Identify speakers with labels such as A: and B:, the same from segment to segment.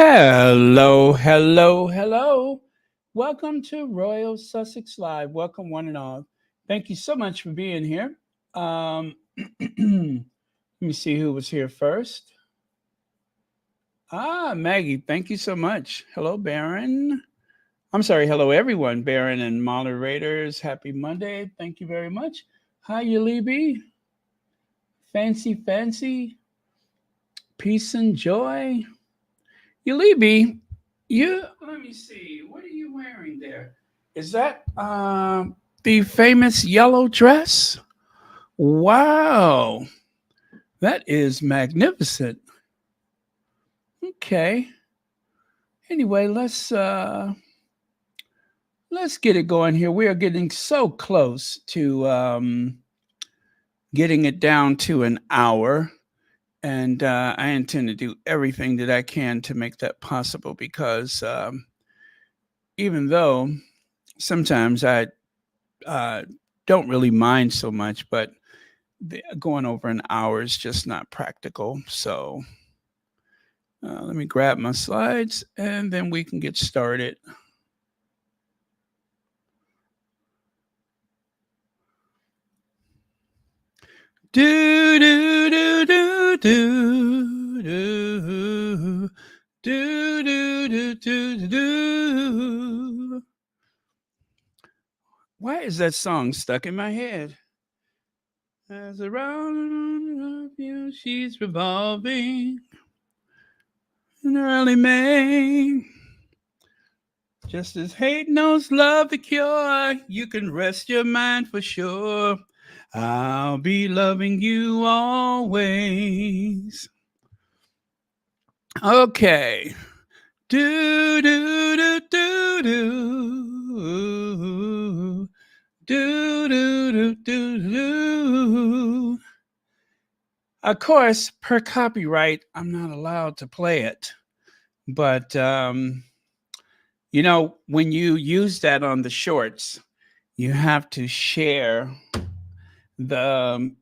A: Hello, hello, hello. Welcome to Royal Sussex Live. Welcome, one and all. Thank you so much for being here. Let me see who was here first. Maggie, thank you so much. Hello, Baron. I'm sorry, hello, everyone. Baron and moderators. Happy Monday. Thank you very much. Hi, Yulibi. Fancy, fancy. Peace and joy. Yulibi, let me see. What are you wearing there? Is that the famous yellow dress? Wow. That is magnificent. Okay. Anyway, let's get it going here. We are getting so close to getting it down to an hour. And I intend to do everything that I can to make that possible because even though sometimes I don't really mind so much, but going over an hour is just not practical. So let me grab my slides and then we can get started. Do do do do do do do do do do do. Why is that song stuck in my head? As around you, she's revolving in early May. Just as hate knows love the cure, you can rest your mind for sure. I'll be loving you always. Okay. Do do do do do do do do do do. Of course, per copyright, I'm not allowed to play it. But when you use that on the shorts, you have to share the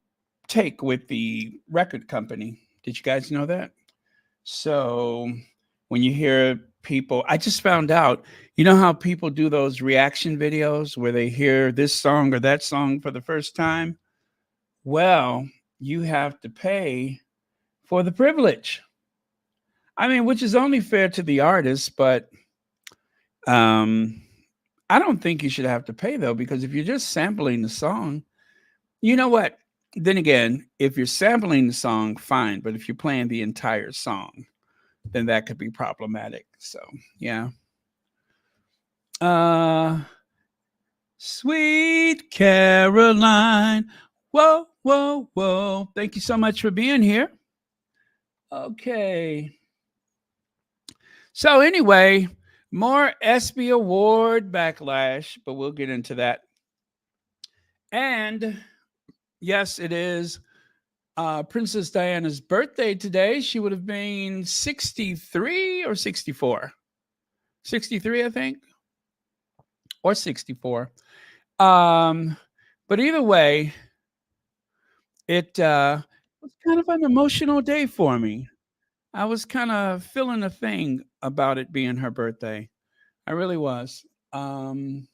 A: take with the record company. Did you guys know that? So when you hear people, I just found out, you know how people do those reaction videos where they hear this song or that song for the first time? Well, you have to pay for the privilege. I mean, which is only fair to the artist, but I don't think you should have to pay though, because if you're just sampling the song, you know what? Then again, if you're sampling the song, fine. But if you're playing the entire song, then that could be problematic. So, yeah. Sweet Caroline. Whoa, whoa, whoa. Thank you so much for being here. Okay. So, anyway, more ESPY award backlash, but we'll get into that. And yes, it is Princess Diana's birthday today. She would have been 63 or 64. 63, I think. Or 64. But either way, it was kind of an emotional day for me. I was kind of feeling a thing about it being her birthday. I really was. I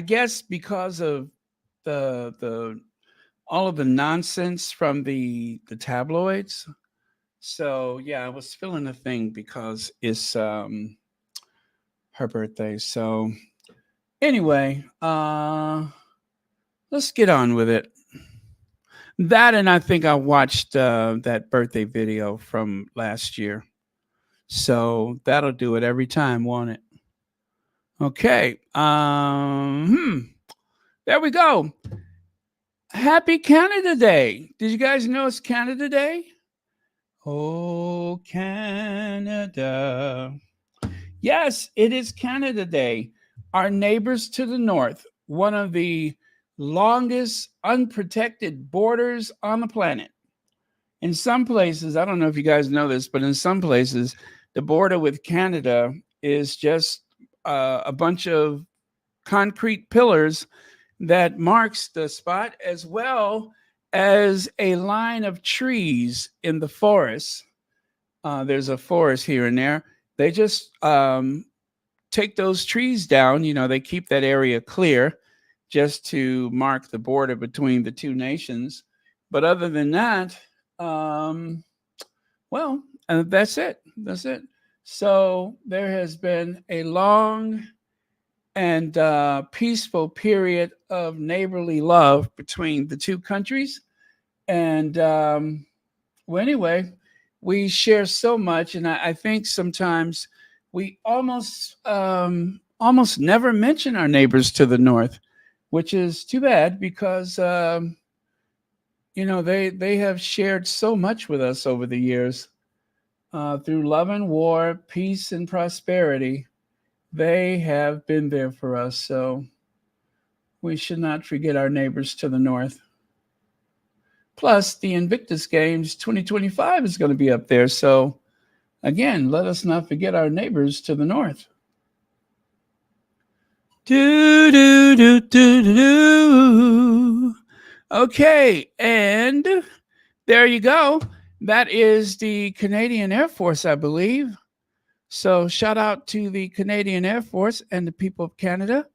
A: guess because of the all of the nonsense from the tabloids. So yeah, I was feeling a thing because it's her birthday. So anyway, let's get on with it. That, and I think I watched that birthday video from last year. So that'll do it every time, won't it? Okay. There we go. Happy Canada Day. Did you guys know it's Canada Day? Oh, Canada. Yes, it is Canada Day. Our neighbors to the north, one of the longest unprotected borders on the planet. In some places, I don't know if you guys know this, but in some places, the border with Canada is just a bunch of concrete pillars that marks the spot, as well as a line of trees in the forest There's a forest here and there. They just take those trees down. They keep that area clear just to mark the border between the two nations. But other than that, well, that's it. That's it. So there has been a long and peaceful period of neighborly love between the two countries. And well, anyway, we share so much, and I think sometimes we almost never mention our neighbors to the north, which is too bad because they have shared so much with us over the years through love and war, peace and prosperity. They have been there for us, so we should not forget our neighbors to the north. Plus, the Invictus Games 2025 is going to be up there. So, again, let us not forget our neighbors to the north. Do, do, do, do, do, do. Okay, and there you go. That is the Canadian Air Force, I believe. So, shout out to the Canadian Air Force and the people of Canada.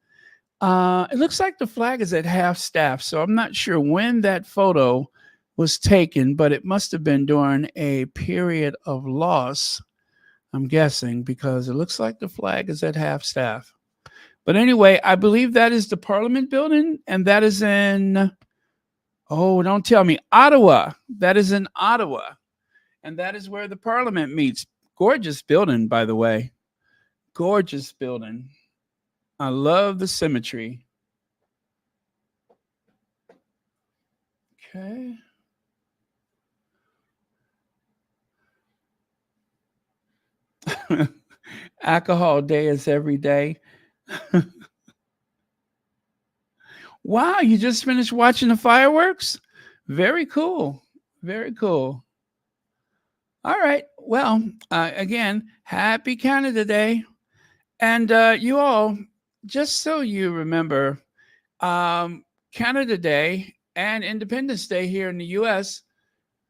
A: It looks like the flag is at half staff, so I'm not sure when that photo was taken, but it must have been during a period of loss, I'm guessing, because it looks like the flag is at half staff. But anyway, I believe that is the Parliament building, and that is in, oh, don't tell me, Ottawa. That is in Ottawa, and that is where the Parliament meets. Gorgeous building, by the way. Gorgeous building. I love the symmetry. Okay. Alcohol day is every day. Wow, you just finished watching the fireworks? Very cool. Very cool. All right. Well, again, happy Canada Day. And you all, just so you remember, Canada Day and Independence Day here in the US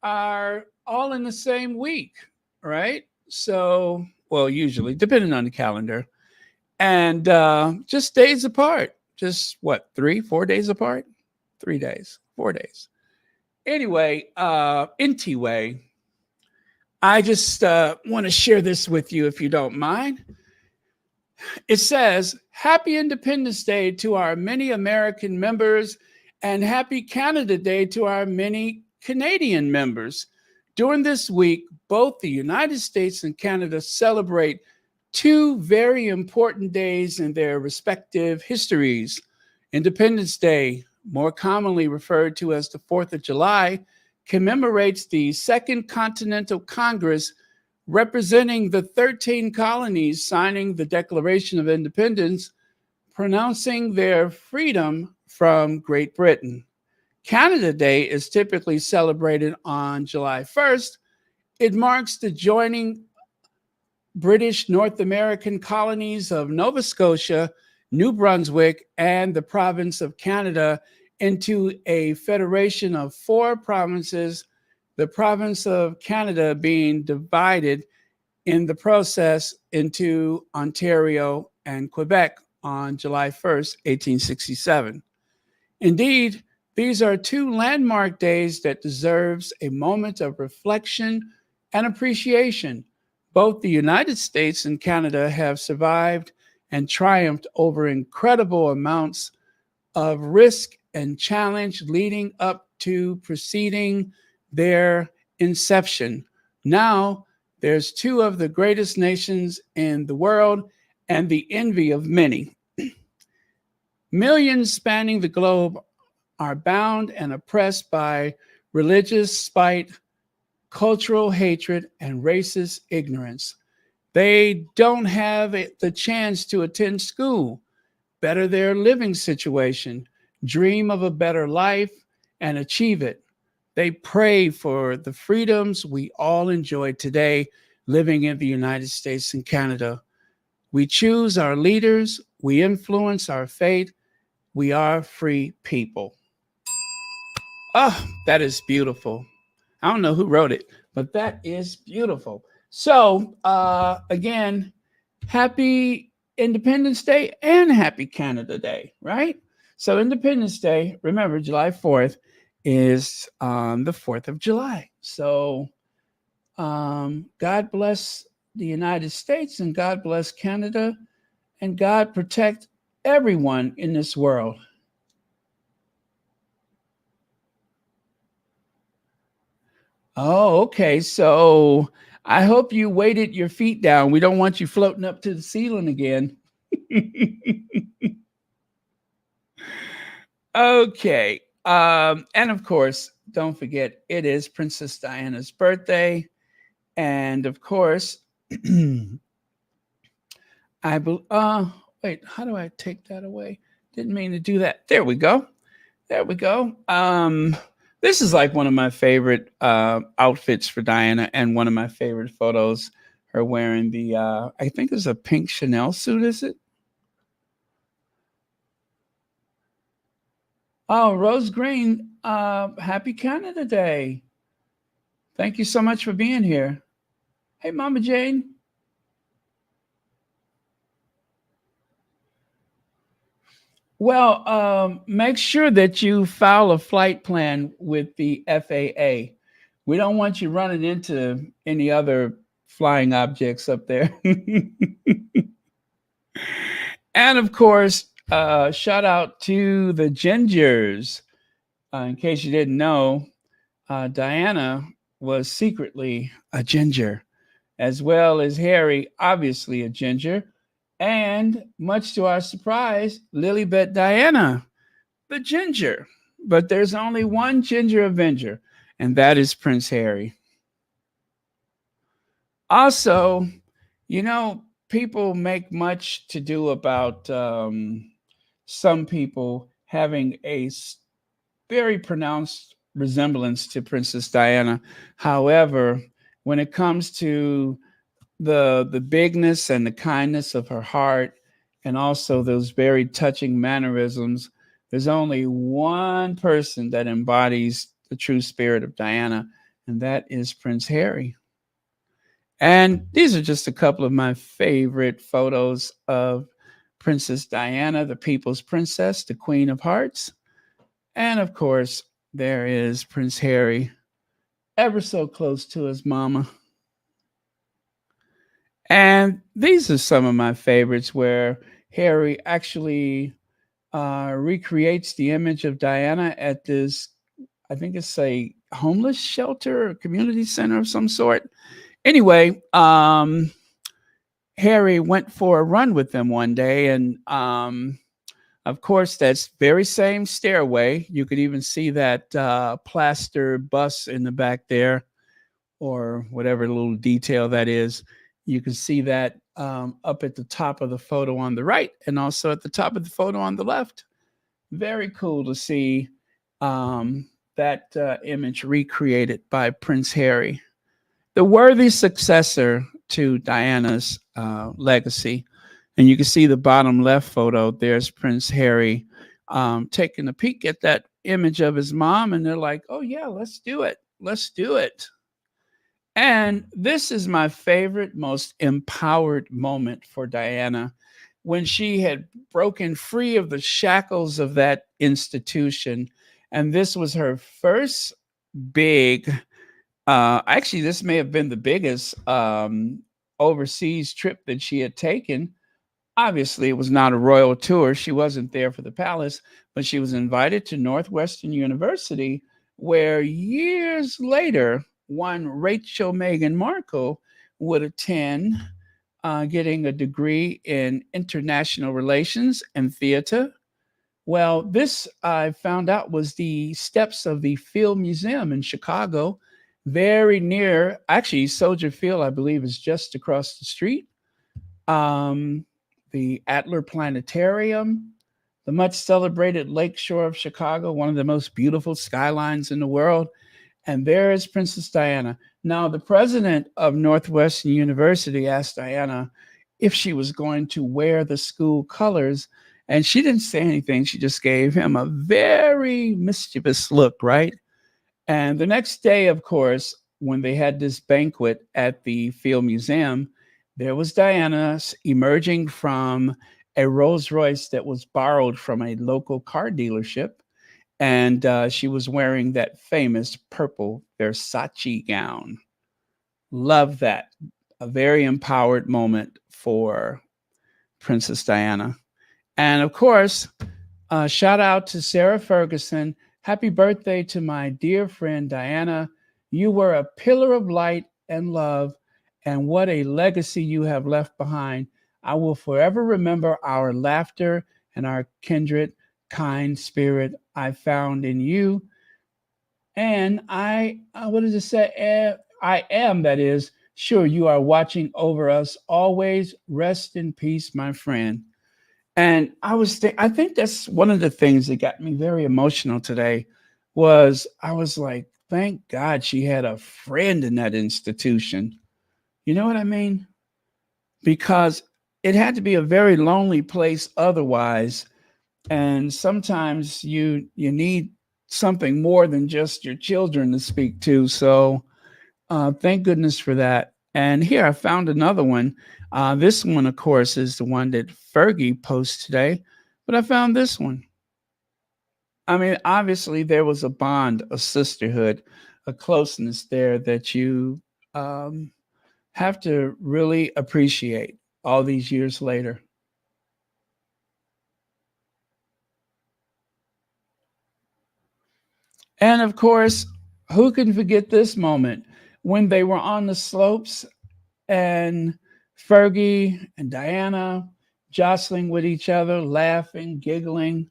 A: are all in the same week, right? So, well, usually, depending on the calendar, and just days apart. Just what, 3-4 days apart? 3 days, 4 days. Anyway, anyway, I just want to share this with you if you don't mind. It says, Happy Independence Day to our many American members and Happy Canada Day to our many Canadian members. During this week, both the United States and Canada celebrate two very important days in their respective histories. Independence Day, more commonly referred to as the 4th of July, commemorates the Second Continental Congress, representing the 13 colonies signing the Declaration of Independence, pronouncing their freedom from Great Britain. Canada Day is typically celebrated on July 1st. It marks the joining British North American colonies of Nova Scotia, New Brunswick, and the province of Canada into a federation of 4 provinces, the province of Canada being divided in the process into Ontario and Quebec on July 1st, 1867. Indeed, these are 2 landmark days that deserves a moment of reflection and appreciation. Both the United States and Canada have survived and triumphed over incredible amounts of risk and challenge leading up to preceding their inception. Now, there's 2 of the greatest nations in the world and the envy of many. Millions spanning the globe are bound and oppressed by religious spite, cultural hatred, and racist ignorance. They don't have the chance to attend school, better their living situation, dream of a better life, and achieve it. They pray for the freedoms we all enjoy today living in the United States and Canada. We choose our leaders, we influence our fate, we are free people. Oh, that is beautiful. I don't know who wrote it, but that is beautiful. So, again, happy Independence Day and happy Canada Day, right? So, Independence Day, remember, July 4th is the 4th of July. So, God bless the United States and God bless Canada and God protect everyone in this world. Oh, okay. So I hope you weighted your feet down. We don't want you floating up to the ceiling again. Okay. And of course, don't forget it is Princess Diana's birthday. And of course, wait, how do I take that away? Didn't mean to do that. There we go. There we go. This is like one of my favorite outfits for Diana, and one of my favorite photos. Her wearing the, I think it's a pink Chanel suit. Is it? Oh, Rose Green. Happy Canada Day. Thank you so much for being here. Hey, Mama Jane. Well, make sure that you file a flight plan with the FAA. We don't want you running into any other flying objects up there. And of course, shout out to the Gingers. In case you didn't know, Diana was secretly a ginger, as well as Harry, obviously a ginger. And much to our surprise, Lilibet Diana, the ginger. But there's only one ginger avenger, and that is Prince Harry. Also, you know, people make much to do about some people having a very pronounced resemblance to Princess Diana. However, when it comes to the bigness and the kindness of her heart, and also those very touching mannerisms, there's only one person that embodies the true spirit of Diana, and that is Prince Harry. And these are just a couple of my favorite photos of Princess Diana, the people's princess, the Queen of Hearts. And of course, there is Prince Harry, ever so close to his mama. And these are some of my favorites where Harry actually recreates the image of Diana at this, I think it's a homeless shelter or community center of some sort. Anyway, Harry went for a run with them one day, and of course, that's very same stairway. You could even see that plaster bus in the back there, or whatever little detail that is. You can see that up at the top of the photo on the right, and also at the top of the photo on the left. Very cool to see that image recreated by Prince Harry, the worthy successor to Diana's legacy. And you can see the bottom left photo. There's Prince Harry taking a peek at that image of his mom, and they're like, "Oh yeah, let's do it. Let's do it." And this is my favorite, most empowered moment for Diana, when she had broken free of the shackles of that institution. And this was her first big, actually, this may have been the biggest overseas trip that she had taken. Obviously, it was not a royal tour. She wasn't there for the palace, but she was invited to Northwestern University, where years later, one Rachel Meghan Markle would attend, getting a degree in international relations and theater. Well, this I found out was the steps of the Field Museum in Chicago, very near, actually, Soldier Field, I believe, is just across the street. Um, the Adler Planetarium, the much celebrated Lake Shore of Chicago, one of the most beautiful skylines in the world. And there is Princess Diana. Now, the president of Northwestern University asked Diana if she was going to wear the school colors. And she didn't say anything. She just gave him a very mischievous look, right? And the next day, of course, when they had this banquet at the Field Museum, there was Diana emerging from a Rolls Royce that was borrowed from a local car dealership. And she was wearing that famous purple Versace gown. Love that. A very empowered moment for Princess Diana. And of course, shout out to Sarah Ferguson. Happy birthday to my dear friend Diana. You were a pillar of light and love, and what a legacy you have left behind. I will forever remember our laughter and our kindred, kind spirit I found in you. And what does it say? I am, that is, sure you are watching over us always. Rest in peace, my friend. And I think that's one of the things that got me very emotional today was I was like, thank God she had a friend in that institution. You know what I mean? Because it had to be a very lonely place otherwise. And sometimes you need something more than just your children to speak to. So thank goodness for that. And here I found another one. This one, of course, is the one that Fergie posts today, but I found this one. I mean, obviously, there was a bond, a sisterhood, a closeness there that you have to really appreciate all these years later. And of course, who can forget this moment when they were on the slopes and Fergie and Diana jostling with each other, laughing, giggling.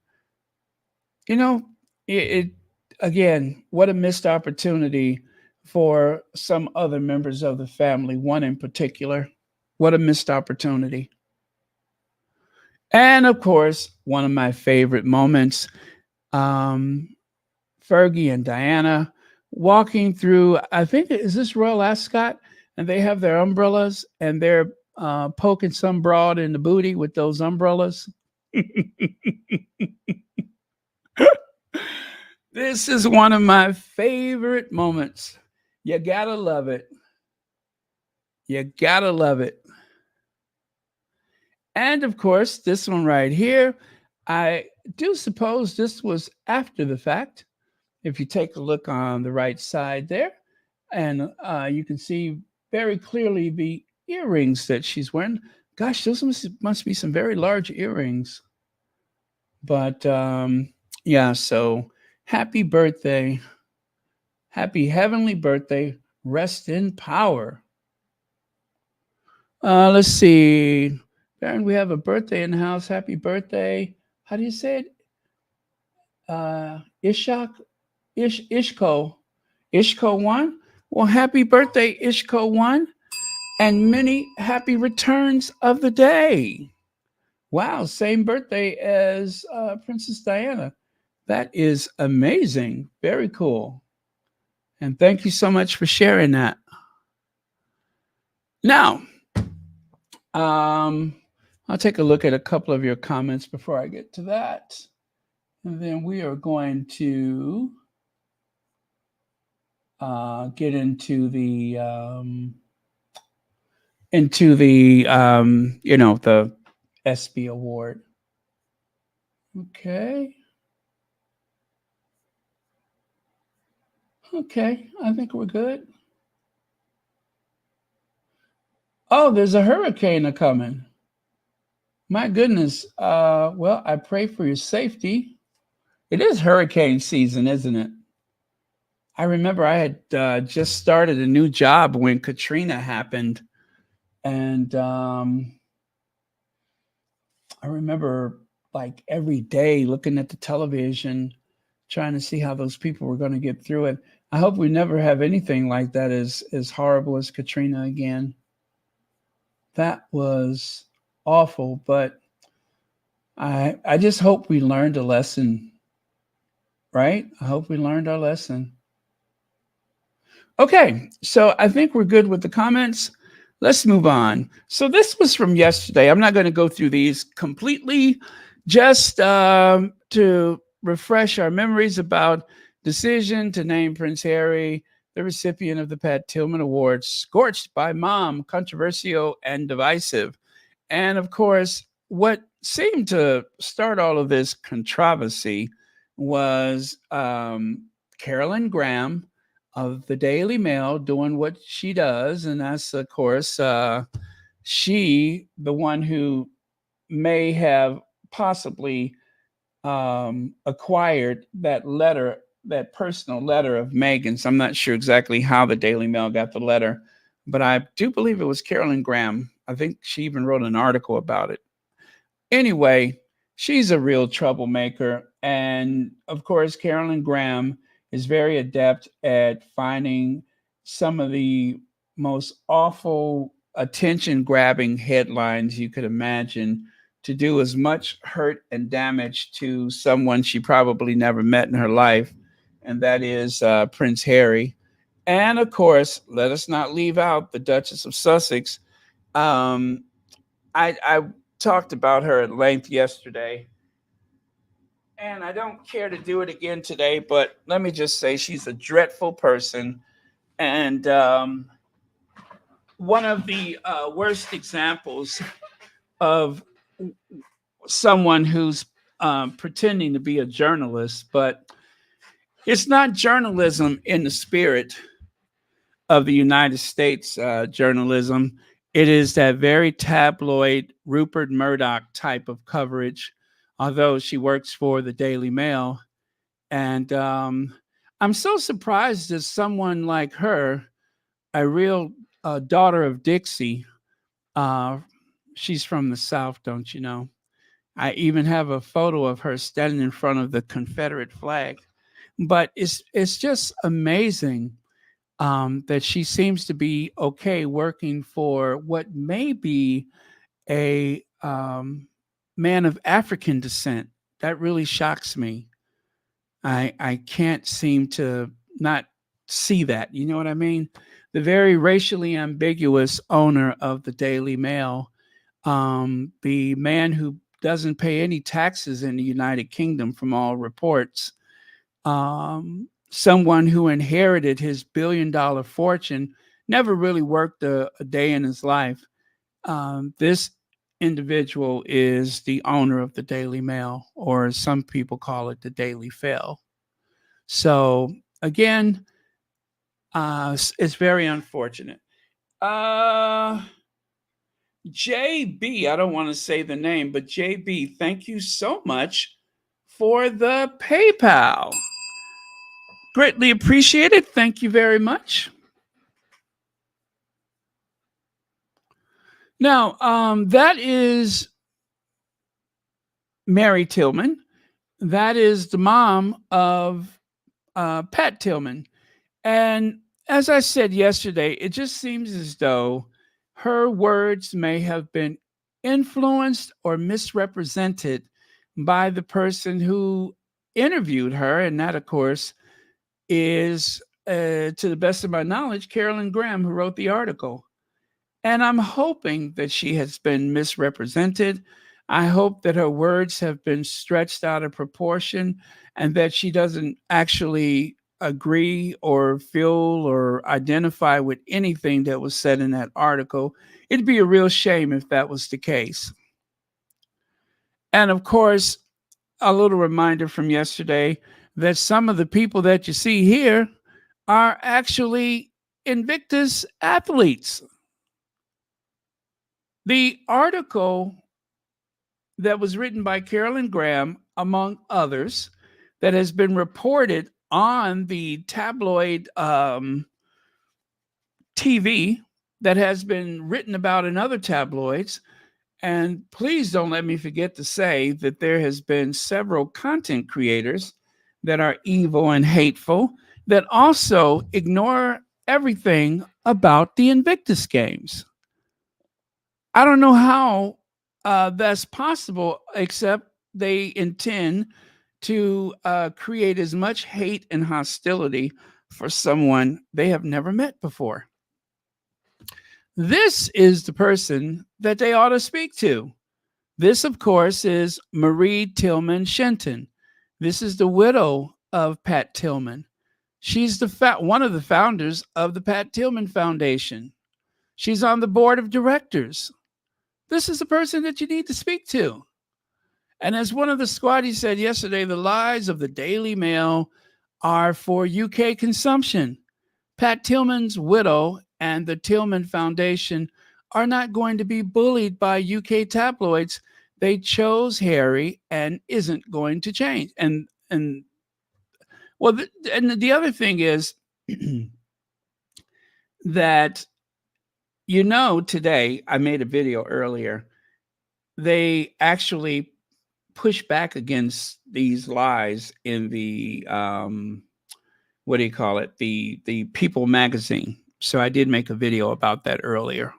A: You know, it again, what a missed opportunity for some other members of the family, one in particular. What a missed opportunity. And of course, one of my favorite moments, um, Fergie and Diana walking through, I think, is this Royal Ascot? And they have their umbrellas and they're poking some broad in the booty with those umbrellas. This is one of my favorite moments. You gotta love it. You gotta love it. And of course, this one right here, I do suppose this was after the fact. If you take a look on the right side there, and you can see very clearly the earrings that she's wearing. Gosh, those must be some very large earrings. But yeah, so happy birthday. Happy heavenly birthday. Rest in power. Let's see. Baron, we have a birthday in the house. Happy birthday. How do you say it? Ishak? Ishko. Ishko 1. Well, happy birthday, Ishko 1. And many happy returns of the day. Wow, same birthday as Princess Diana. That is amazing. Very cool. And thank you so much for sharing that. Now, I'll take a look at a couple of your comments before I get to that. And then we are going to get into the the ESPY award. Okay. Okay, I think we're good. Oh, there's a hurricane a coming. My goodness. Well, I pray for your safety. It is hurricane season, isn't it? I remember I had just started a new job when Katrina happened. And I remember like every day looking at the television, trying to see how those people were going to get through it. I hope we never have anything like that as horrible as Katrina again. That was awful, but I just hope we learned a lesson, right? I hope we learned our lesson. Okay, so I think we're good with the comments. Let's move on. So this was from yesterday. I'm not going to go through these completely, just to refresh our memories about decision to name Prince Harry the recipient of the Pat Tillman Award, Scorched by Mom, Controversial and Divisive. And of course, what seemed to start all of this controversy was Carolyn Graham of the Daily Mail doing what she does. And that's, of course, she, the one who may have possibly acquired that letter, that personal letter of Meghan's. I'm not sure exactly how the Daily Mail got the letter, but I do believe it was Carolyn Graham. I think she even wrote an article about it. Anyway, she's a real troublemaker. And of course, Carolyn Graham is very adept at finding some of the most awful, attention grabbing headlines you could imagine to do as much hurt and damage to someone she probably never met in her life, and that is Prince Harry. And of course, let us not leave out the Duchess of Sussex. I talked about her at length yesterday, and I don't care to do it again today, but let me just say she's a dreadful person. And one of the worst examples of someone who's pretending to be a journalist, but it's not journalism in the spirit of the United States journalism. It is that very tabloid Rupert Murdoch type of coverage, although she works for the Daily Mail. And I'm so surprised that someone like her, a real daughter of Dixie, she's from the South, don't you know? I even have a photo of her standing in front of the Confederate flag. But it's just amazing that she seems to be okay working for what may be a man of African descent. That really shocks me. I can't seem to not see that. You know what I mean? The very racially ambiguous owner of the Daily Mail, the man who doesn't pay any taxes in the United Kingdom from all reports, someone who inherited his $1 billion fortune, never really worked a day in his life. This individual is the owner of the Daily Mail, or some people call it the Daily Fail. So again, it's very unfortunate. JB, I don't want to say the name, but JB, thank you so much for the PayPal. Greatly appreciated. Thank you very much. Now, that is Mary Tillman. That is the mom of Pat Tillman. And as I said yesterday, it just seems as though her words may have been influenced or misrepresented by the person who interviewed her. And that, of course, is, to the best of my knowledge, Carolyn Graham, who wrote the article. And I'm hoping that she has been misrepresented. I hope that her words have been stretched out of proportion and that she doesn't actually agree or feel or identify with anything that was said in that article. It'd be a real shame if that was the case. And of course, a little reminder from yesterday that some of the people that you see here are actually Invictus athletes. The article that was written by Carolyn Graham, among others, that has been reported on the tabloid TV, that has been written about in other tabloids. And please don't let me forget to say that there has been several content creators that are evil and hateful that also ignore everything about the Invictus Games. I don't know how that's possible, except they intend to create as much hate and hostility for someone they have never met before. This is the person that they ought to speak to. This, of course, is Marie Tillman Shenton. This is the widow of Pat Tillman. She's one of the founders of the Pat Tillman Foundation. She's on the board of directors. This is the person that you need to speak to. And as one of the squaddies said yesterday, the lies of the Daily Mail are for UK consumption. Pat Tillman's widow and the Tillman Foundation are not going to be bullied by UK tabloids. They chose Harry and isn't going to change. And the other thing is that, today I made a video earlier. They actually push back against these lies in the the People magazine. So I did make a video about that earlier.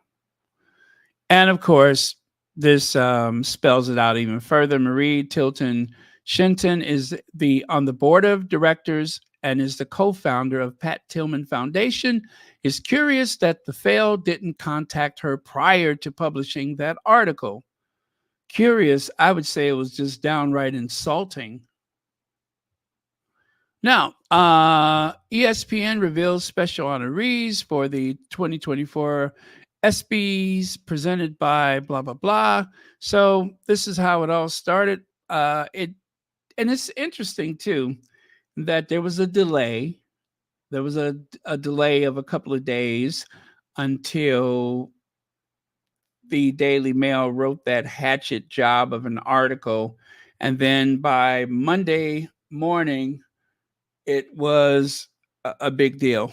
A: And of course, this spells it out even further. Marie Tilton Shenton is on the board of directors and is the co-founder of Pat Tillman Foundation. Is curious that the Fail didn't contact her prior to publishing that article. Curious, I would say it was just downright insulting. Now, ESPN reveals special honorees for the 2024 ESPYs presented by blah, blah, blah. So this is how it all started. And it's interesting, too, that there was a delay. There was a delay of a couple of days until the Daily Mail wrote that hatchet job of an article. And then by Monday morning, it was a big deal.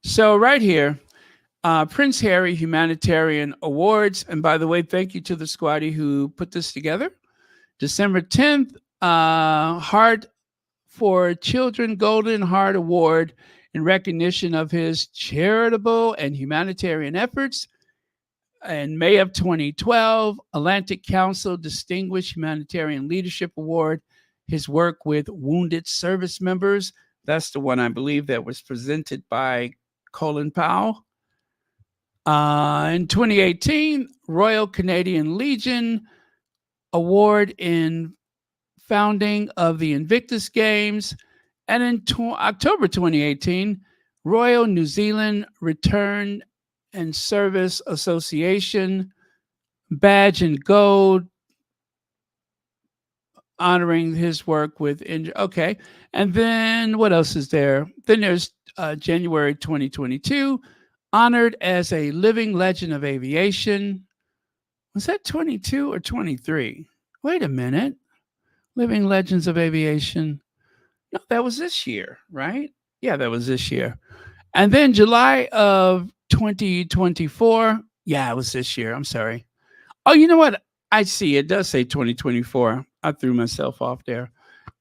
A: So right here, Prince Harry Humanitarian Awards. And by the way, thank you to the squaddy who put this together. December 10th, Heart for Children Golden Heart Award in recognition of his charitable and humanitarian efforts. In May of 2012, Atlantic Council Distinguished Humanitarian Leadership Award, his work with wounded service members. That's the one I believe that was presented by Colin Powell. In 2018, Royal Canadian Legion Award in founding of the Invictus Games. And in October 2018, Royal New Zealand Return and Service Association badge in gold, honoring his work with okay. And then what else is there? Then there's January 2022, honored as a living legend of aviation. Was that 22 or 23? Wait a minute. Living Legends of Aviation. No, that was this year, right? Yeah, that was this year. And then July of 2024. Yeah, it was this year. I'm sorry. Oh, you know what? I see. It does say 2024. I threw myself off there.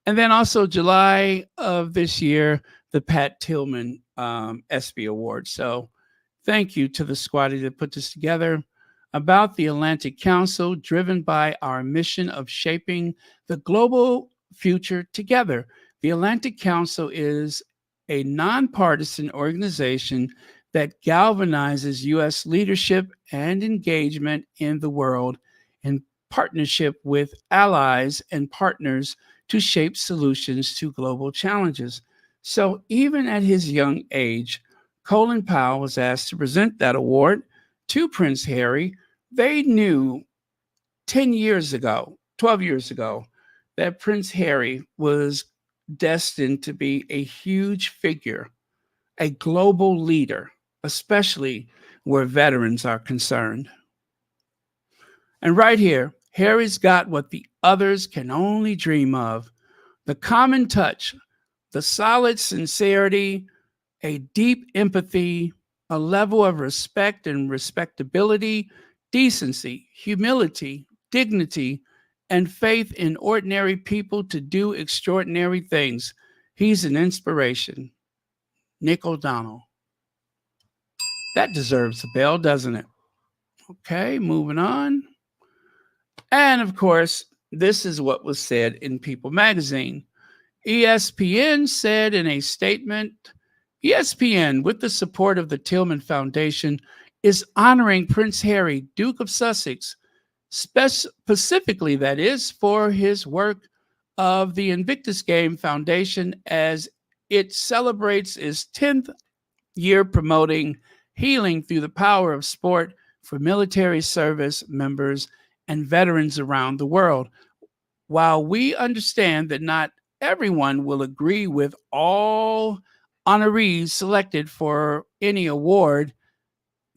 A: And then also July of this year, the Pat Tillman ESPY Award. So thank you to the squaddy that put this together. About the Atlantic Council, driven by our mission of shaping the global future together. The Atlantic Council is a nonpartisan organization that galvanizes U.S. leadership and engagement in the world in partnership with allies and partners to shape solutions to global challenges. So even at his young age, Colin Powell was asked to present that award to Prince Harry. They knew 10 years ago, 12 years ago, that Prince Harry was destined to be a huge figure, a global leader, especially where veterans are concerned. And right here, Harry's got what the others can only dream of: the common touch, the solid sincerity, a deep empathy, a level of respect and respectability, decency, humility, dignity, and faith in ordinary people to do extraordinary things. He's an inspiration. Nick O'Donnell. That deserves a bell, doesn't it? Okay, moving on. And of course, this is what was said in People magazine. ESPN said in a statement, ESPN, with the support of the Tillman Foundation, is honoring Prince Harry, Duke of Sussex, specifically, that is, for his work of the Invictus Game Foundation as it celebrates its 10th year promoting healing through the power of sport for military service members and veterans around the world. While we understand that not everyone will agree with all honorees selected for any award,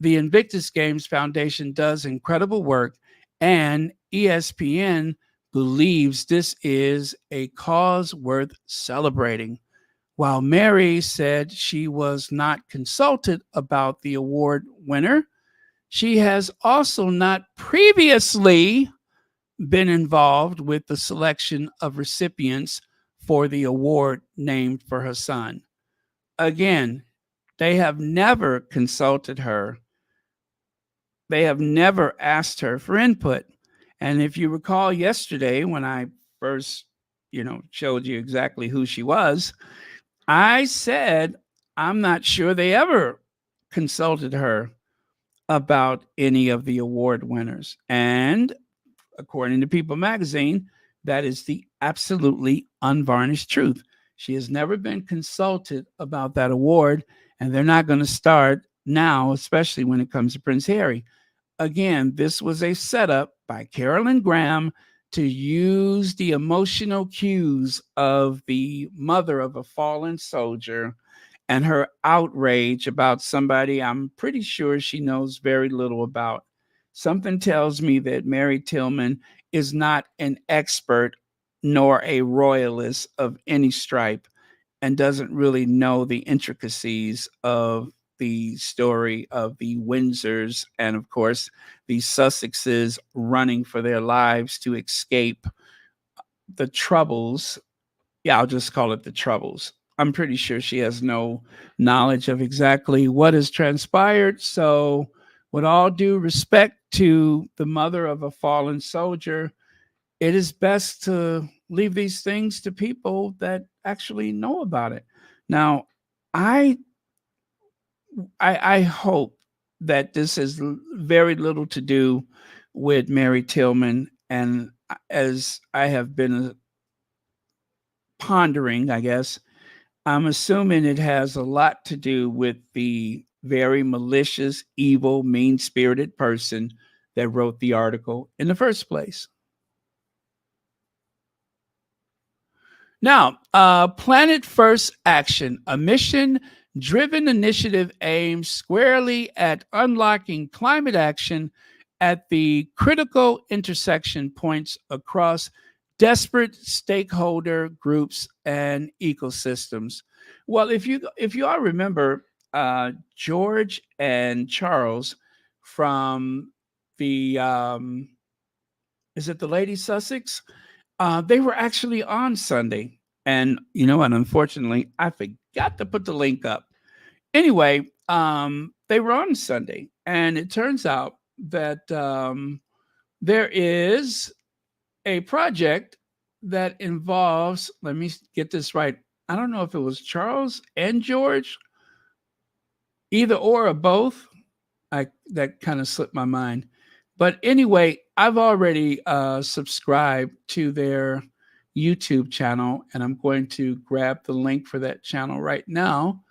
A: the Invictus Games Foundation does incredible work, and ESPN believes this is a cause worth celebrating. While Mary said she was not consulted about the award winner, she has also not previously been involved with the selection of recipients for the award named for her son. Again, they have never consulted her. They have never asked her for input. And if you recall yesterday when I first, showed you exactly who she was, I said I'm not sure they ever consulted her about any of the award winners. And according to People magazine, that is the absolutely unvarnished truth. She has never been consulted about that award, and they're not going to start now, especially when it comes to Prince Harry. Again, this was a setup by Carolyn Graham to use the emotional cues of the mother of a fallen soldier and her outrage about somebody I'm pretty sure she knows very little about. Something tells me that Mary Tillman is not an expert nor a royalist of any stripe and doesn't really know the intricacies of the story of the Windsors and, of course, the Sussexes running for their lives to escape the troubles. Yeah, I'll just call it the troubles. I'm pretty sure she has no knowledge of exactly what has transpired. So, with all due respect to the mother of a fallen soldier, it is best to leave these things to people that actually know about it. Now, I I hope that this has very little to do with Mary Tillman, and as I have been pondering, I guess I'm assuming it has a lot to do with the very malicious, evil, mean-spirited person that wrote the article in the first place. Now, Planet First Action, a mission driven initiative aims squarely at unlocking climate action at the critical intersection points across desperate stakeholder groups and ecosystems. Well, if you all remember, George and Charles from the is it the Lady Sussex? They were actually on Sunday. And you know what? Unfortunately, I forgot to put the link up. Anyway, they were on Sunday. And it turns out that there is a project that involves, let me get this right. I don't know if it was Charles and George, either or both. That kind of slipped my mind. But anyway, I've already subscribed to their YouTube channel, and I'm going to grab the link for that channel right now.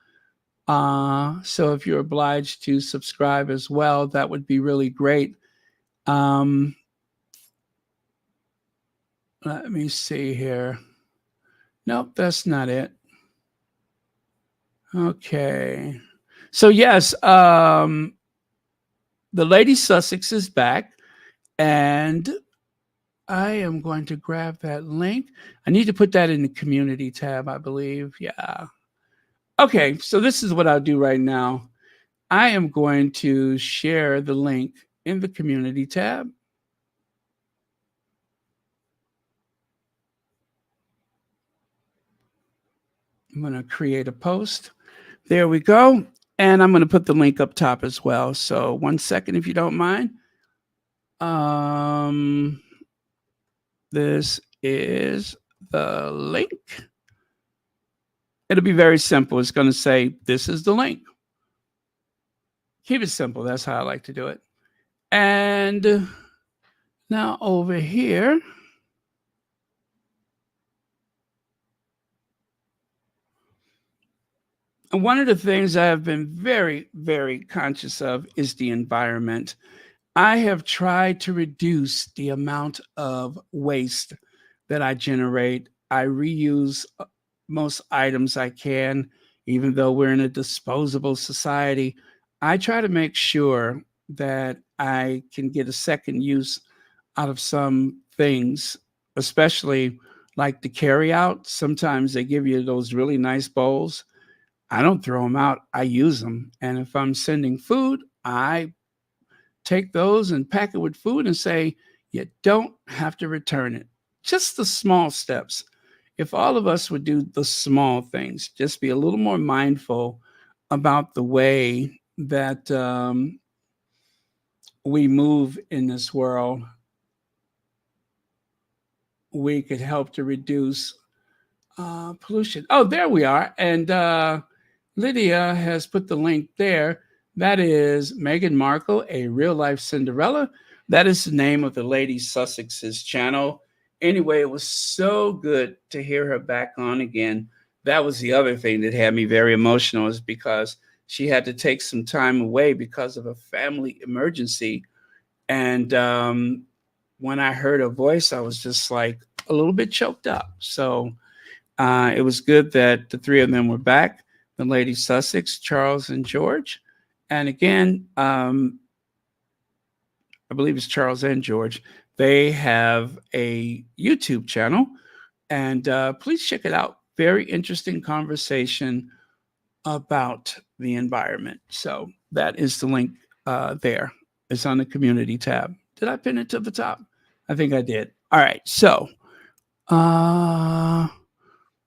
A: So if you're obliged to subscribe as well, that would be really great. Let me see here. Nope, that's not it. Okay. So yes, the Lady Sussex is back, and I am going to grab that link. I need to put that in the community tab, I believe. Yeah. Okay, so this is what I'll do right now. I am going to share the link in the community tab. I'm going to create a post. There we go. And I'm going to put the link up top as well. So 1 second, if you don't mind. This is the link. It'll be very simple. It's going to say, this is the link. Keep it simple. That's how I like to do it. And now over here, And one of the things I have been very, very conscious of is the environment. I have tried to reduce the amount of waste that I generate. I reuse most items I can, even though we're in a disposable society. I try to make sure that I can get a second use out of some things, especially like the carry out. Sometimes they give you those really nice bowls. I don't throw them out, I use them. And if I'm sending food, I take those and pack it with food and say, you don't have to return it. Just the small steps. If all of us would do the small things, just be a little more mindful about the way that we move in this world, we could help to reduce pollution. Oh, there we are. And Lydia has put the link there. That is Meghan Markle, a real life Cinderella. That is the name of the Lady Sussex's channel. Anyway, it was so good to hear her back on again. That was the other thing that had me very emotional, is because she had to take some time away because of a family emergency. And when I heard her voice, I was just like a little bit choked up. So it was good that the three of them were back, the Lady Sussex, Charles, and George. And again, I believe it's Charles and George. They have a YouTube channel, and please check it out. Very interesting conversation about the environment. So that is the link there. It's on the community tab. Did I pin it to the top? I think I did. All right. So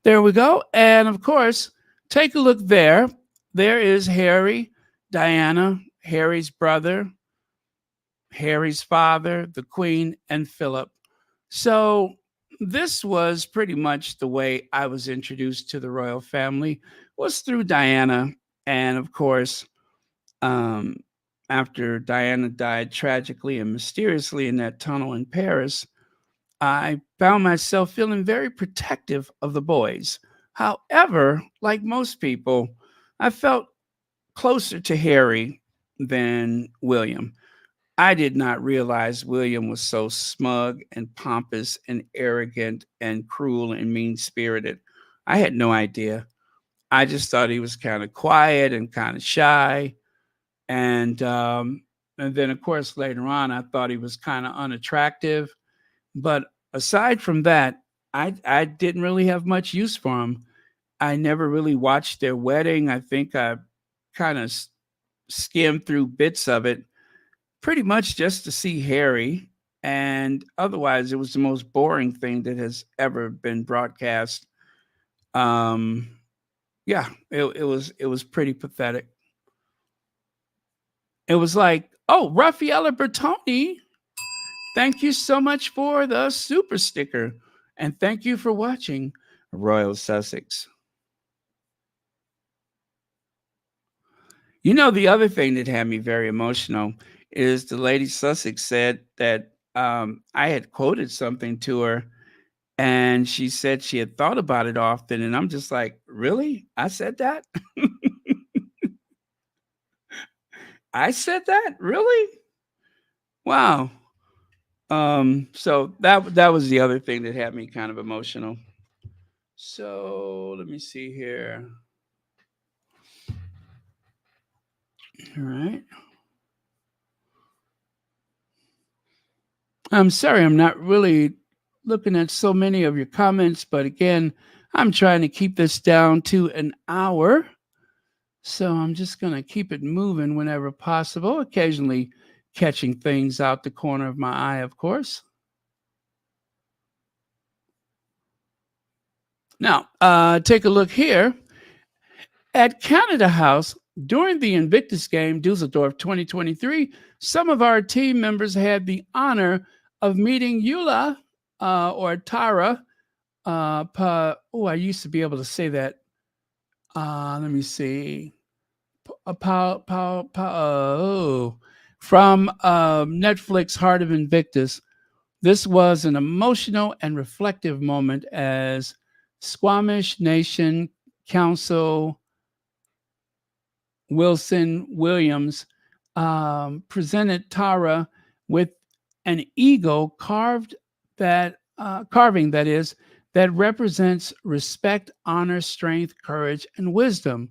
A: there we go. And of course, take a look there. There is Harry, Diana, Harry's brother, Harry's father, the Queen, and Philip. So this was pretty much the way I was introduced to the royal family, was through Diana. And of course, um, after Diana died tragically and mysteriously in that tunnel in Paris, I found myself feeling very protective of the boys. However, like most people, I felt closer to Harry than William. I did not realize William was so smug and pompous and arrogant and cruel and mean spirited. I had no idea. I just thought he was kind of quiet and kind of shy. And then, of course, later on, I thought he was kind of unattractive. But aside from that, I didn't really have much use for him. I never really watched their wedding. I think I kind of skimmed through bits of it, pretty much just to see Harry. And otherwise, it was the most boring thing that has ever been broadcast. Um, yeah, it was pretty pathetic. It was like, oh, Raffaella Bertoni, thank you so much for the super sticker. And thank you for watching Royal Sussex. You know, the other thing that had me very emotional is the Lady Sussex said that I had quoted something to her, and she said she had thought about it often. And I'm just like, really? I said that? I said that? Really? Wow. So that was the other thing that had me kind of emotional. So let me see here. All right. I'm sorry, I'm not really looking at so many of your comments, but again, I'm trying to keep this down to an hour. So I'm just going to keep it moving whenever possible, occasionally catching things out the corner of my eye, of course. Now, take a look here at Canada House. During the Invictus Game, Dusseldorf 2023, some of our team members had the honor of meeting Eula or Tara. I used to be able to say that. Let me see. From Netflix Heart of Invictus. This was an emotional and reflective moment as Squamish Nation Council Wilson Williams presented Tara with an eagle carving that is that represents respect, honor, strength, courage, and wisdom.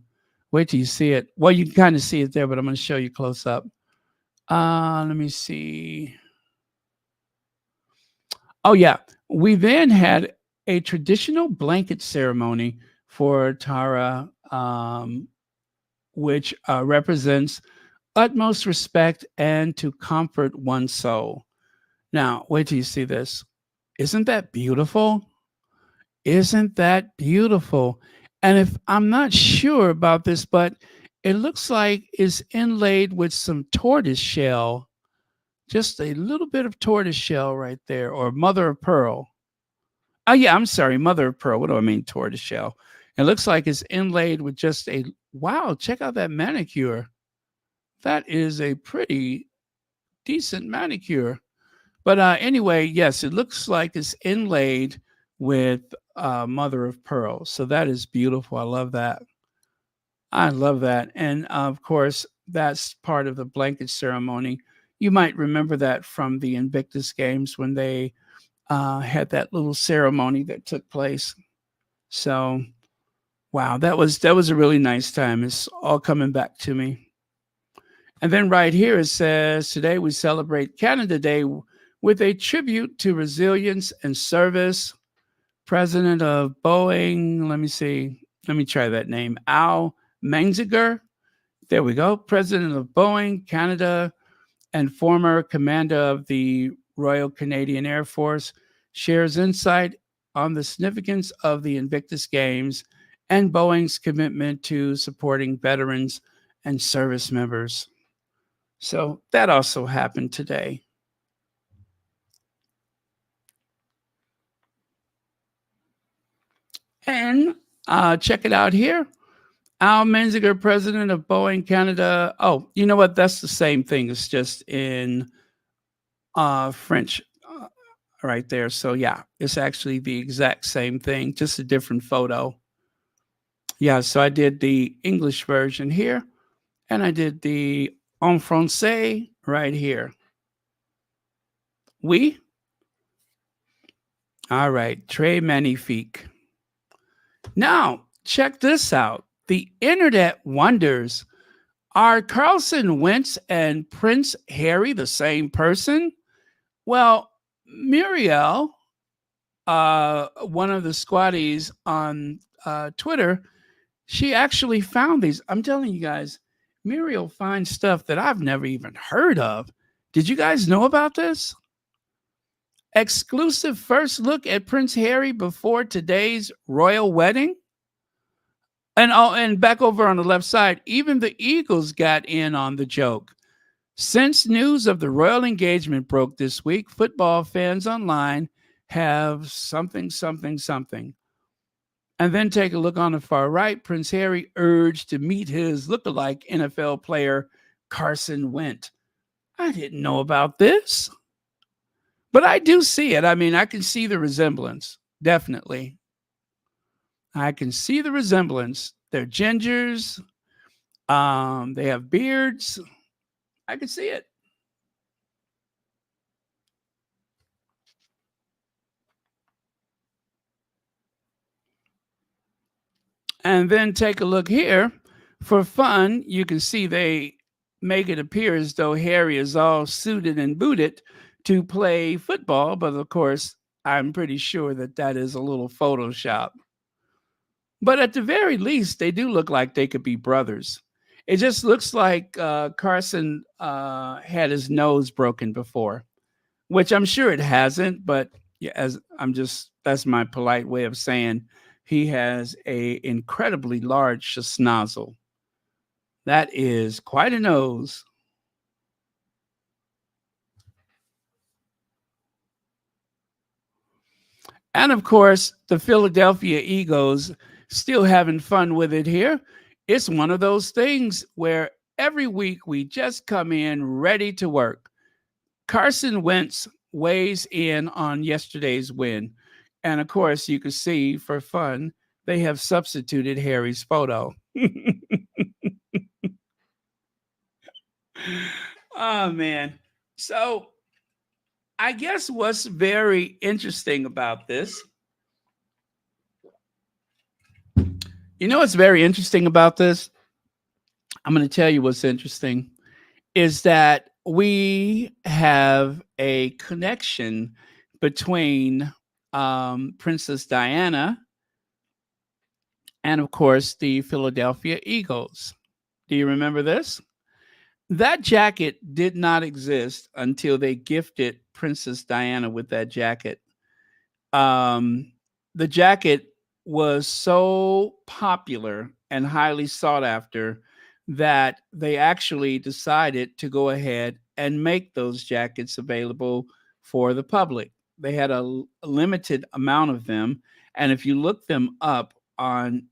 A: Wait till you see it. Well, you can kind of see it there, but I'm going to show you close up. Let me see. Oh yeah, we then had a traditional blanket ceremony for Tara, which represents utmost respect and to comfort one's soul. Now, wait till you see this. Isn't that beautiful? Isn't that beautiful? And if I'm not sure about this, but it looks like it's inlaid with some tortoise shell, just a little bit of tortoise shell right there, or mother of pearl. Oh, yeah, I'm sorry, mother of pearl. What do I mean, tortoise shell? It looks like it's inlaid with just a wow, check out that manicure. That is a pretty decent manicure. But anyway, yes, it looks like it's inlaid with mother of pearl. So that is beautiful. I love that. I love that. And of course, that's part of the blanket ceremony. You might remember that from the Invictus Games when they had that little ceremony that took place. So, wow, that was a really nice time. It's all coming back to me. And then right here it says, today we celebrate Canada Day with a tribute to resilience and service. President of Boeing, let me see, let me try that name, Al Menzinger. There we go. President of Boeing, Canada, and former commander of the Royal Canadian Air Force, shares insight on the significance of the Invictus Games and Boeing's commitment to supporting veterans and service members. So that also happened today. And check it out here. Al Menzinger, president of Boeing Canada. Oh, you know what? That's the same thing. It's just in French right there. So, yeah, it's actually the exact same thing, just a different photo. Yeah, so I did the English version here, and I did the en français right here. Oui? All right, très magnifique. Now, check this out. The internet wonders, are Carson Wentz and Prince Harry the same person? Well, Muriel, one of the squatties on Twitter, she actually found these. I'm telling you guys, Muriel finds stuff that I've never even heard of. Did you guys know about this? Exclusive first look at Prince Harry before today's royal wedding. And back over on the left side, even the Eagles got in on the joke. Since news of the royal engagement broke this week, football fans online have something, something, something. And then take a look on the far right. Prince Harry urged to meet his lookalike NFL player, Carson Wentz. I didn't know about this, but I do see it. I mean, I can see the resemblance, definitely. I can see the resemblance. They're gingers. They have beards. I can see it. And then take a look here. For fun, you can see they make it appear as though Harry is all suited and booted to play football. But of course, I'm pretty sure that that is a little Photoshop. But at the very least, they do look like they could be brothers. It just looks like Carson had his nose broken before, which I'm sure it hasn't. But yeah, as I'm just that's my polite way of saying he has a incredibly large schnozzle. That is quite a nose. And of course, the Philadelphia Eagles still having fun with it here. It's one of those things where every week we just come in ready to work. Carson Wentz weighs in on yesterday's win. And of course, you can see for fun, they have substituted Harry's photo. Oh man. So I guess what's very interesting about this, what's very interesting about this? I'm going to tell you what's interesting is that we have a connection between Princess Diana and, of course, the Philadelphia Eagles. Do you remember this? That jacket did not exist until they gifted Princess Diana with that jacket. Um, the jacket was so popular and highly sought after that they actually decided to go ahead and make those jackets available for the public. They had a limited amount of them. And if you look them up on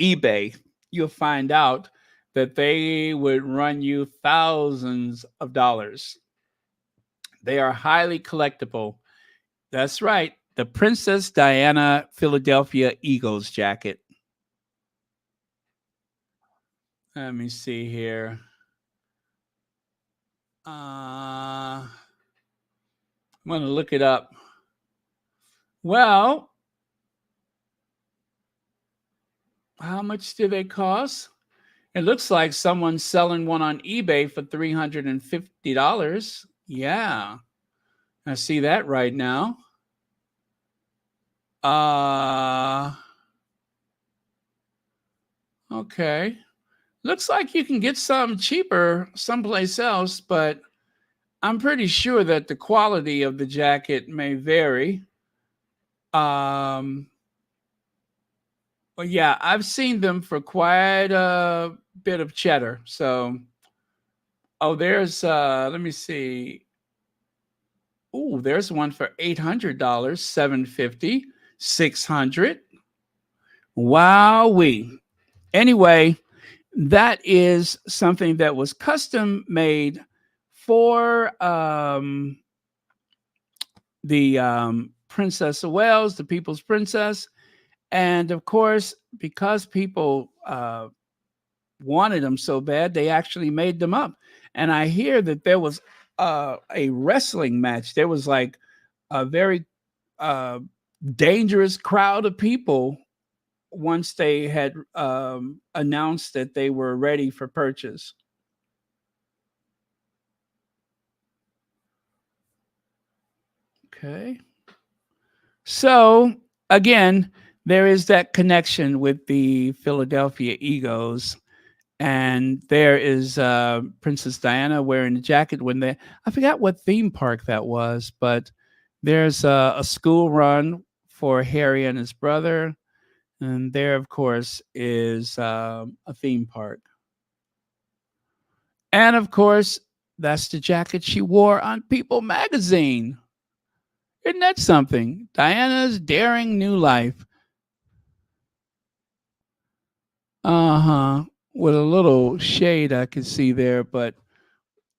A: eBay, you'll find out that they would run you thousands of dollars. They are highly collectible. That's right. The Princess Diana Philadelphia Eagles jacket. Let me see here. I'm going to look it up. Well, how much do they cost? It looks like someone's selling one on eBay for $350. Yeah, I see that right now. Okay. Looks like you can get some cheaper someplace else, but I'm pretty sure that the quality of the jacket may vary. Um, well, yeah, I've seen them for quite a bit of cheddar. So, oh, there's let me see. Oh, there's one for $800, 750, 600. Wowee. Anyway, that is something that was custom made for the Princess of Wales, the People's Princess. And of course, because people wanted them so bad, they actually made them up. And I hear that there was a wrestling match. There was like a very uh, dangerous crowd of people once they had announced that they were ready for purchase. Okay. So again, there is that connection with the Philadelphia Eagles. And there is Princess Diana wearing the jacket when they, I forgot what theme park that was, but there's a school run for Harry and his brother. And there, of course, is a theme park. And of course, that's the jacket she wore on People magazine. Isn't that something? Diana's daring new life. Uh-huh. With a little shade I could see there, but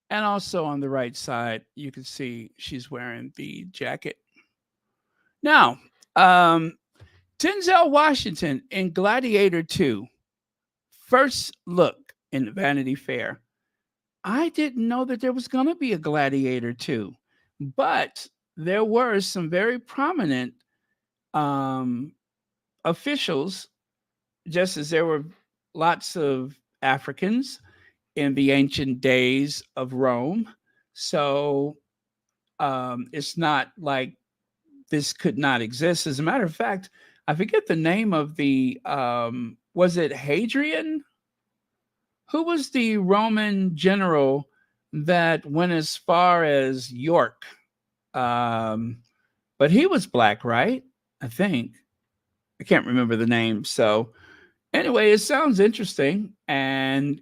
A: and also on the right side, you can see she's wearing the jacket. Now, Denzel Washington in Gladiator 2, first look in Vanity Fair. I didn't know that there was going to be a Gladiator 2, but there were some very prominent um, officials, just as there were lots of Africans in the ancient days of Rome. So it's not like this could not exist. As a matter of fact, I forget the name of the, was it Hadrian? Who was the Roman general that went as far as York? Um, but he was black, right? I think. I can't remember the name. So, anyway, it sounds interesting. And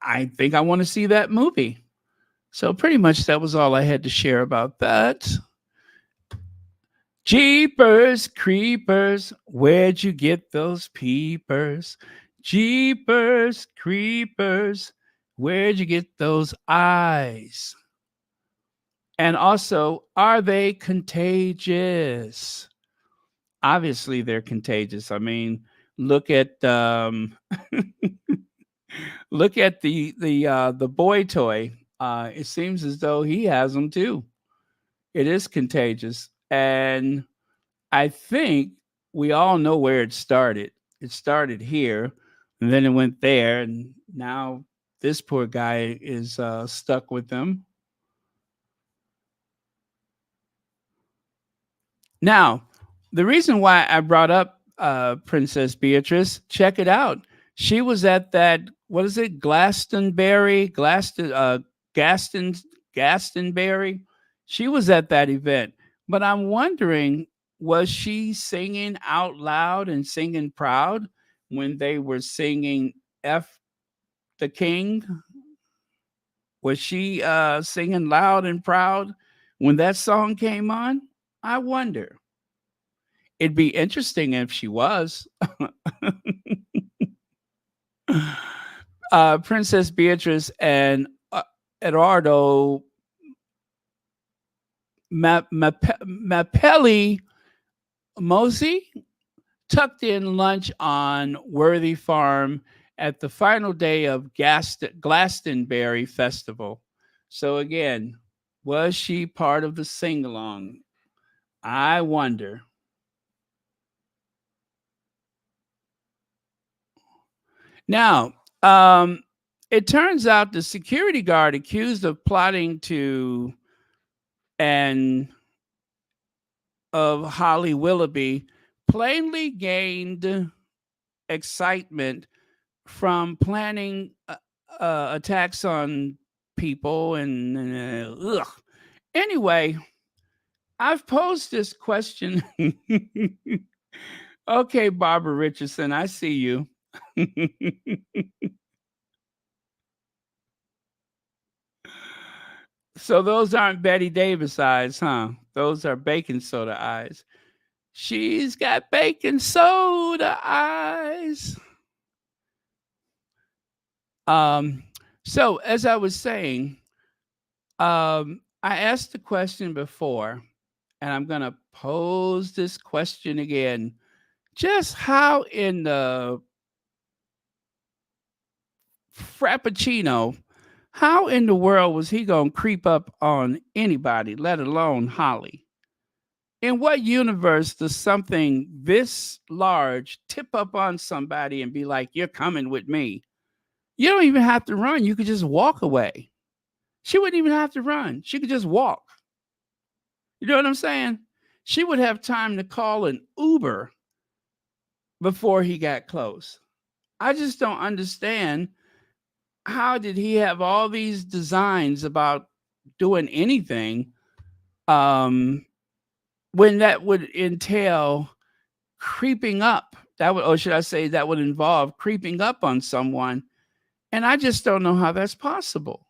A: I think I want to see that movie. So, pretty much that was all I had to share about that. Jeepers creepers, where'd you get those peepers? Jeepers creepers, where'd you get those eyes? And also, are they contagious? Obviously, they're contagious. I mean, look at Look at the boy toy. It seems as though he has them too. It is contagious, and I think we all know where it started. It started here, and then it went there, and now this poor guy is stuck with them. Now, the reason why I brought up Princess Beatrice, check it out. She was at that, what is it, Gaston, Gastonberry. She was at that event. But I'm wondering, was she singing out loud and singing proud when they were singing F the King? Was she singing loud and proud when that song came on? I wonder. It'd be interesting if she was. Princess Beatrice and Eduardo Mapelli Mosey tucked in lunch on Worthy Farm at the final day of Glastonbury Festival. So again, was she part of the sing along? I wonder. Now, it turns out the security guard accused of plotting to and of Holly Willoughby plainly gained excitement from planning attacks on people and ugh. Anyway, I've posed this question. Okay, Barbara Richardson, I see you. So those aren't Betty Davis eyes, huh? Those are baking soda eyes. She's got baking soda eyes. Um, so as I was saying, I asked the question before, and I'm gonna pose this question again. Just how in the Frappuccino, how in the world was he gonna creep up on anybody, let alone Holly? In what universe does something this large tip up on somebody and be like, "You're coming with me"? You don't even have to run. You could just walk away. She wouldn't even have to run. She could just walk. You know what I'm saying? She would have time to call an Uber before he got close. I just don't understand, how did he have all these designs about doing anything um when that would entail creeping up, that would, or should I say that would involve creeping up on someone, and I just don't know how that's possible.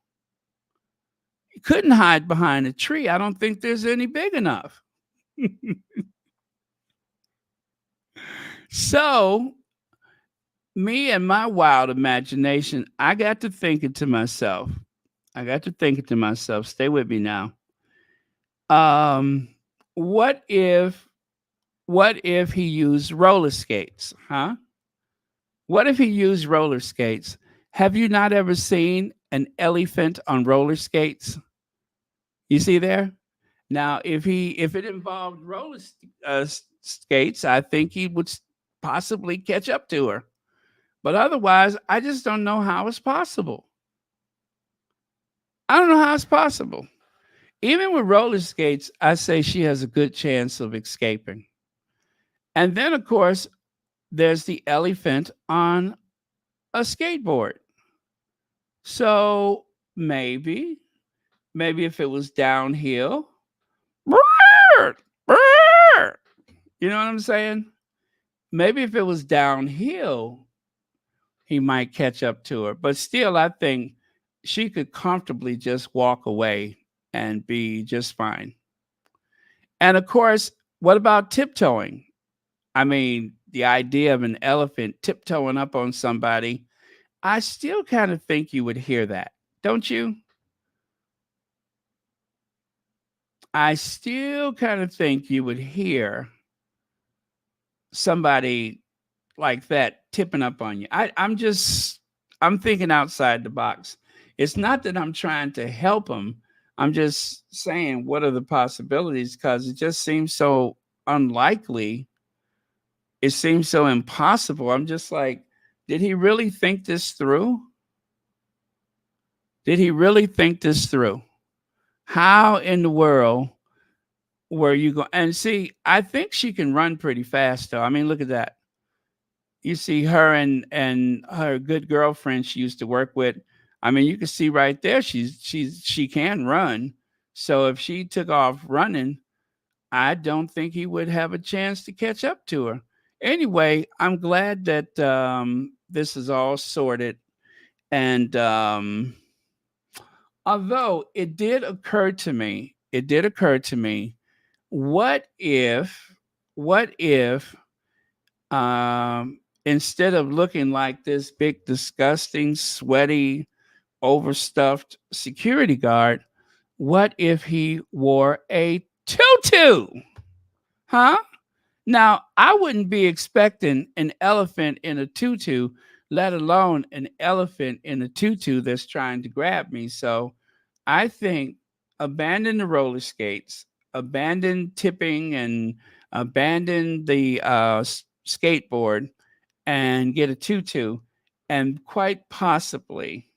A: You couldn't hide behind a tree. I don't think there's any big enough. So me and my wild imagination, I got to thinking to myself, stay with me now. Um, what if he used roller skates? Huh? What if he used roller skates? Have you not ever seen an elephant on roller skates? You see there? Now, if it involved skates, I think he would possibly catch up to her. But otherwise, I just don't know how it's possible. I don't know how it's possible. Even with roller skates, I say she has a good chance of escaping. And then, of course, there's the elephant on a skateboard. So maybe if it was downhill, you know what I'm saying? Maybe if it was downhill, he might catch up to her. But still, I think she could comfortably just walk away and be just fine. And of course, what about tiptoeing? I mean, the idea of an elephant tiptoeing up on somebody, I still kind of think you would hear that, don't you? I still kind of think you would hear somebody like that tipping up on you. I'm just, I'm thinking outside the box. It's not that I'm trying to help him. I'm just saying what are the possibilities because it just seems so unlikely. It seems so impossible. I'm just like, did he really think this through? Did he really think this through? How in the world were you going? And see, I think she can run pretty fast, though. I mean, look at that. You see her and her good girlfriend she used to work with. I mean, you can see right there she can run. So if she took off running, I don't think he would have a chance to catch up to her. Anyway, I'm glad that this is all sorted. And although it did occur to me, what if, what if instead of looking like this big, disgusting, sweaty, overstuffed security guard, what if he wore a tutu? Huh? Now, I wouldn't be expecting an elephant in a tutu, let alone an elephant in a tutu that's trying to grab me. So I think abandon the roller skates, abandon tipping, and abandon the skateboard and get a tutu. And quite possibly,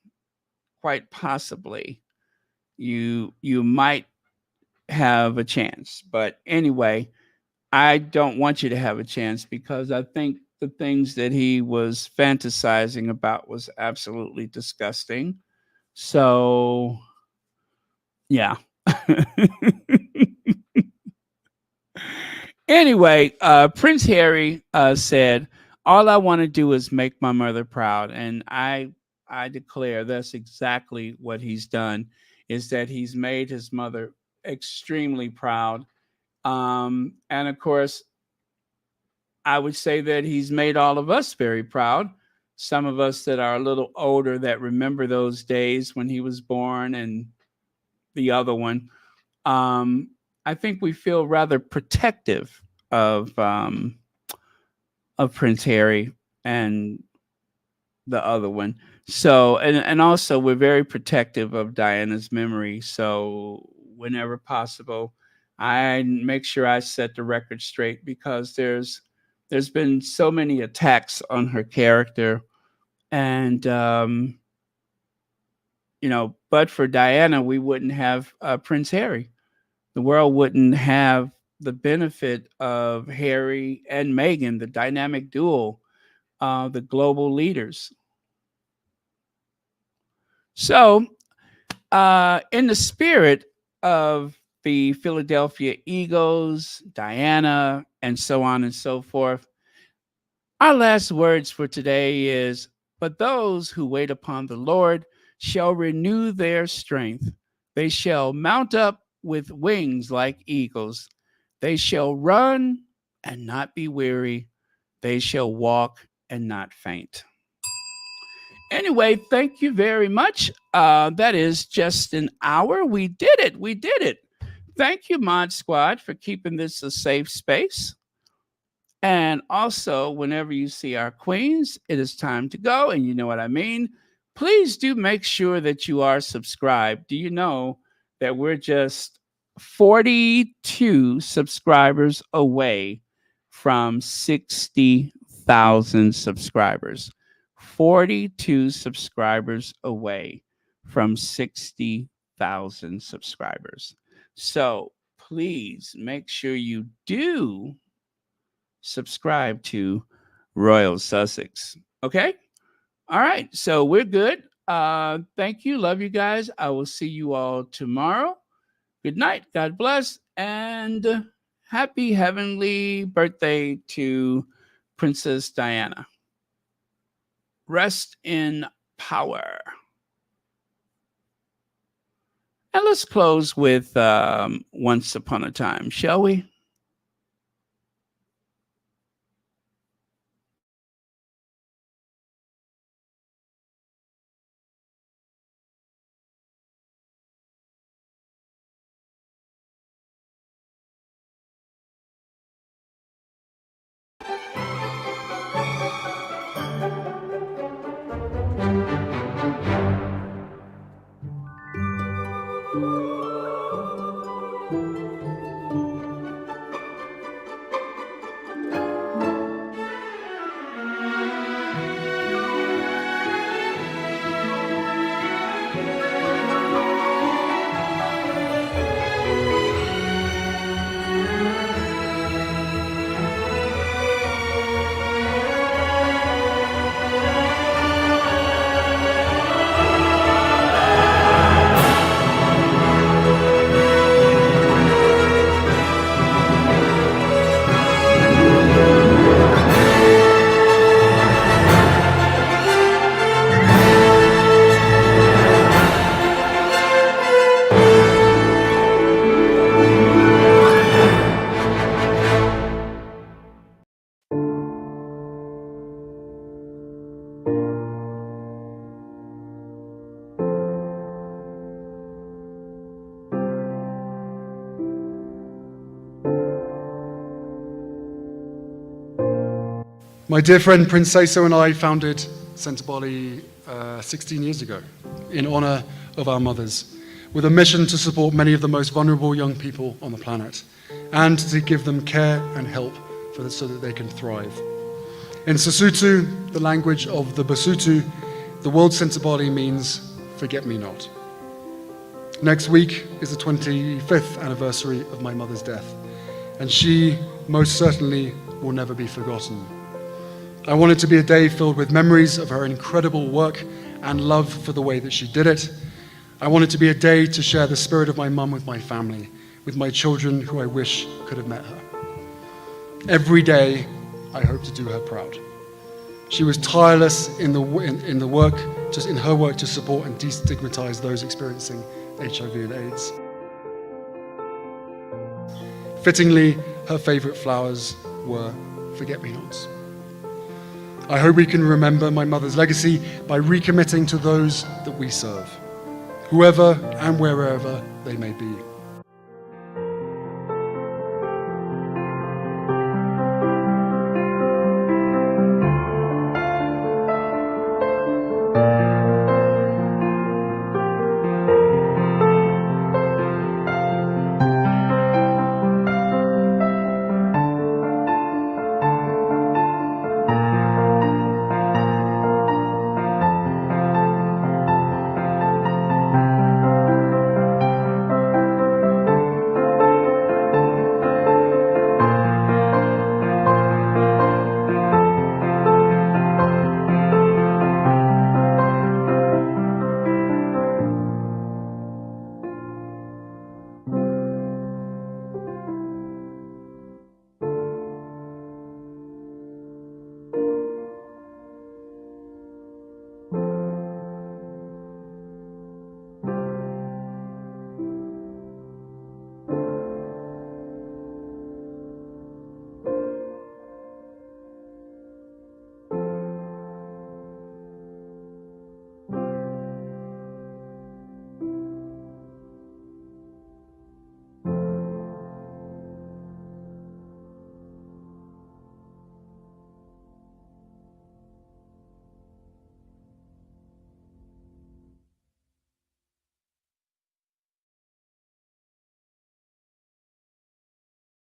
A: you might have a chance. But anyway, I don't want you to have a chance because I think the things that he was fantasizing about was absolutely disgusting. So, yeah. Anyway, Prince Harry said, "All I want to do is make my mother proud," and I declare that's exactly what he's done. Is that he's made his mother extremely proud, and of course, I would say that he's made all of us very proud. Some of us that are a little older that remember those days when he was born and the other one. Um, I think we feel rather protective of um, of Prince Harry and the other one. So and also we're very protective of Diana's memory. So whenever possible, I make sure I set the record straight because there's been so many attacks on her character, and but for Diana, we wouldn't have Prince Harry. The world wouldn't have the benefit of Harry and Meghan, the dynamic duo, the global leaders. So, in the spirit of the Philadelphia Eagles, Diana, and so on and so forth, our last words for today is, "But those who wait upon the Lord shall renew their strength. They shall mount up with wings like eagles. They shall run and not be weary. They shall walk and not faint." Anyway, thank you very much. That is just an hour. We did it. We did it. Thank you, Mod Squad, for keeping this a safe space. And also, whenever you see our queens, it is time to go. And you know what I mean. Please do make sure that you are subscribed. Do you know that we're just 42 subscribers away from 60,000 subscribers? 42 subscribers away from 60,000 subscribers. So please make sure you do subscribe to Royal Sussex. Okay? All right. So we're good. Thank you. Love you guys. I will see you all tomorrow. Good night. God bless. And happy heavenly birthday to Princess Diana. Rest in power. And let's close with Once Upon a Time, shall we?
B: My dear friend Prince Seso and I founded Centre Bali 16 years ago in honor of our mothers, with a mission to support many of the most vulnerable young people on the planet and to give them care and help so that they can thrive. In Sesotho, the language of the Basotho, the word Centre Bali means forget me not. Next week is the 25th anniversary of my mother's death, and she most certainly will never be forgotten. I want it to be a day filled with memories of her incredible work and love for the way that she did it. I want it to be a day to share the spirit of my mum with my family, with my children who I wish could have met her. Every day, I hope to do her proud. She was tireless in her work to support and destigmatize those experiencing HIV and AIDS. Fittingly, her favorite flowers were forget-me-nots. I hope we can remember my mother's legacy by recommitting to those that we serve, whoever and wherever they may be.